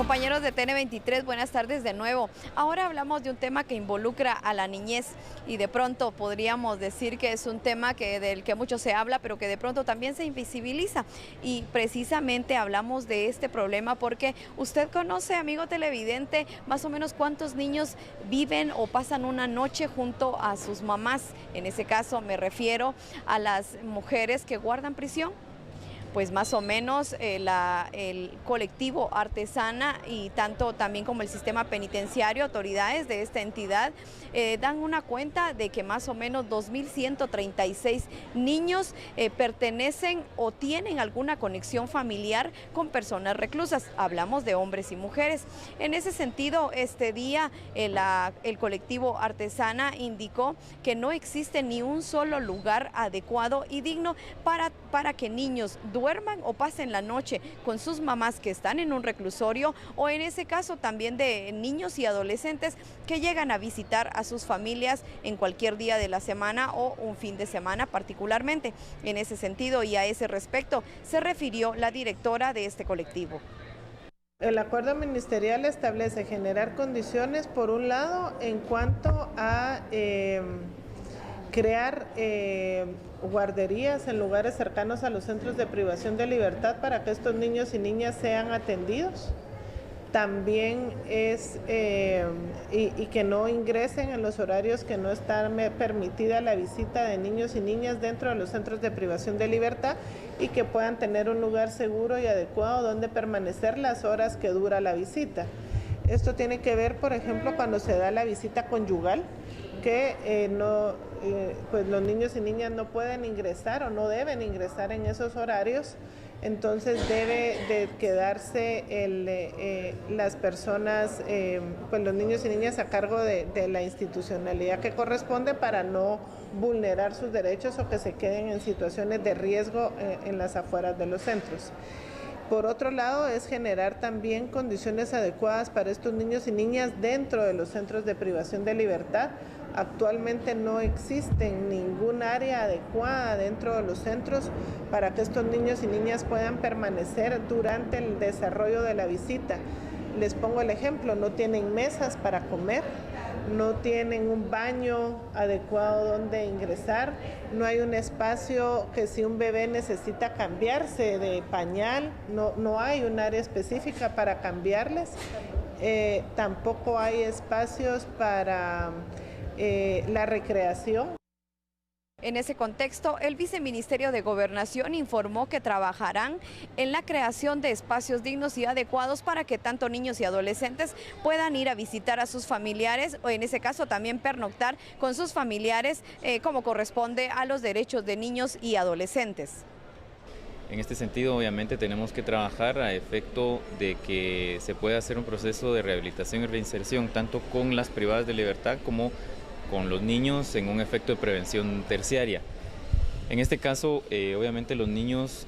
Compañeros de TN23, buenas tardes de nuevo. Ahora hablamos de un tema que involucra a la niñez y de pronto podríamos decir que es un tema del que mucho se habla, pero que de pronto también se invisibiliza. Y precisamente hablamos de este problema porque usted conoce, amigo televidente, más o menos cuántos niños viven o pasan una noche junto a sus mamás. En ese caso me refiero a las mujeres que guardan prisión. Pues más o menos el colectivo Artesana y tanto también como el sistema penitenciario, autoridades de esta entidad, dan una cuenta de que más o menos 2.136 niños pertenecen o tienen alguna conexión familiar con personas reclusas. Hablamos de hombres y mujeres. En ese sentido, este día el colectivo Artesana indicó que no existe ni un solo lugar adecuado y digno para que niños duerman o pasen la noche con sus mamás que están en un reclusorio, o en ese caso también de niños y adolescentes que llegan a visitar a sus familias en cualquier día de la semana o un fin de semana particularmente. En ese sentido y a ese respecto se refirió la directora de este colectivo. El acuerdo ministerial establece generar condiciones, por un lado, en cuanto a crear guarderías en lugares cercanos a los centros de privación de libertad para que estos niños y niñas sean atendidos. También es y que no ingresen en los horarios que no está permitida la visita de niños y niñas dentro de los centros de privación de libertad, y que puedan tener un lugar seguro y adecuado donde permanecer las horas que dura la visita. Esto tiene que ver, por ejemplo, cuando se da la visita conyugal, que pues los niños y niñas no pueden ingresar o no deben ingresar en esos horarios. Entonces debe de quedarse las personas, pues los niños y niñas a cargo de la institucionalidad que corresponde, para no vulnerar sus derechos o que se queden en situaciones de riesgo en las afueras de los centros. Por otro lado, es generar también condiciones adecuadas para estos niños y niñas dentro de los centros de privación de libertad. Actualmente no existe ningún área adecuada dentro de los centros para que estos niños y niñas puedan permanecer durante el desarrollo de la visita. Les pongo el ejemplo: no tienen mesas para comer, no tienen un baño adecuado donde ingresar, no hay un espacio que si un bebé necesita cambiarse de pañal, no hay un área específica para cambiarles, tampoco hay espacios para la recreación. En ese contexto, el Viceministerio de Gobernación informó que trabajarán en la creación de espacios dignos y adecuados para que tanto niños y adolescentes puedan ir a visitar a sus familiares, o en ese caso también pernoctar con sus familiares, como corresponde a los derechos de niños y adolescentes. En este sentido, obviamente, tenemos que trabajar a efecto de que se pueda hacer un proceso de rehabilitación y reinserción, tanto con las privadas de libertad como con los niños, en un efecto de prevención terciaria. En este caso, obviamente los niños,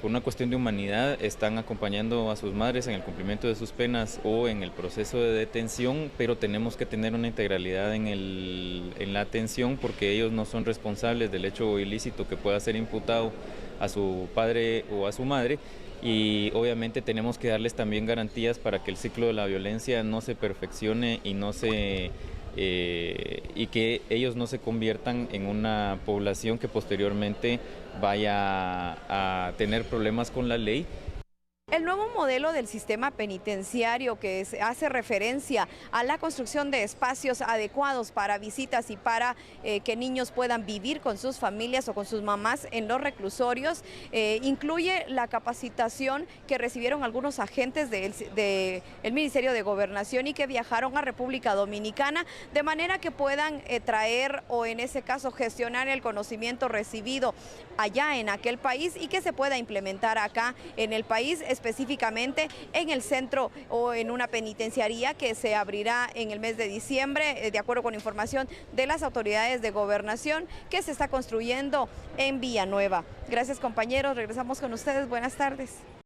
por una cuestión de humanidad, están acompañando a sus madres en el cumplimiento de sus penas o en el proceso de detención, pero tenemos que tener una integralidad en la atención, porque ellos no son responsables del hecho ilícito que pueda ser imputado a su padre o a su madre. Y obviamente tenemos que darles también garantías para que el ciclo de la violencia no se perfeccione y que ellos no se conviertan en una población que posteriormente vaya a tener problemas con la ley. El nuevo modelo del sistema penitenciario, que hace referencia a la construcción de espacios adecuados para visitas y para que niños puedan vivir con sus familias o con sus mamás en los reclusorios, incluye la capacitación que recibieron algunos agentes del Ministerio de Gobernación y que viajaron a República Dominicana, de manera que puedan traer, o en ese caso gestionar, el conocimiento recibido allá en aquel país y que se pueda implementar acá en el país, específicamente en el centro o en una penitenciaría que se abrirá en el mes de diciembre, de acuerdo con información de las autoridades de gobernación, que se está construyendo en Villanueva. Gracias, compañeros, regresamos con ustedes, buenas tardes.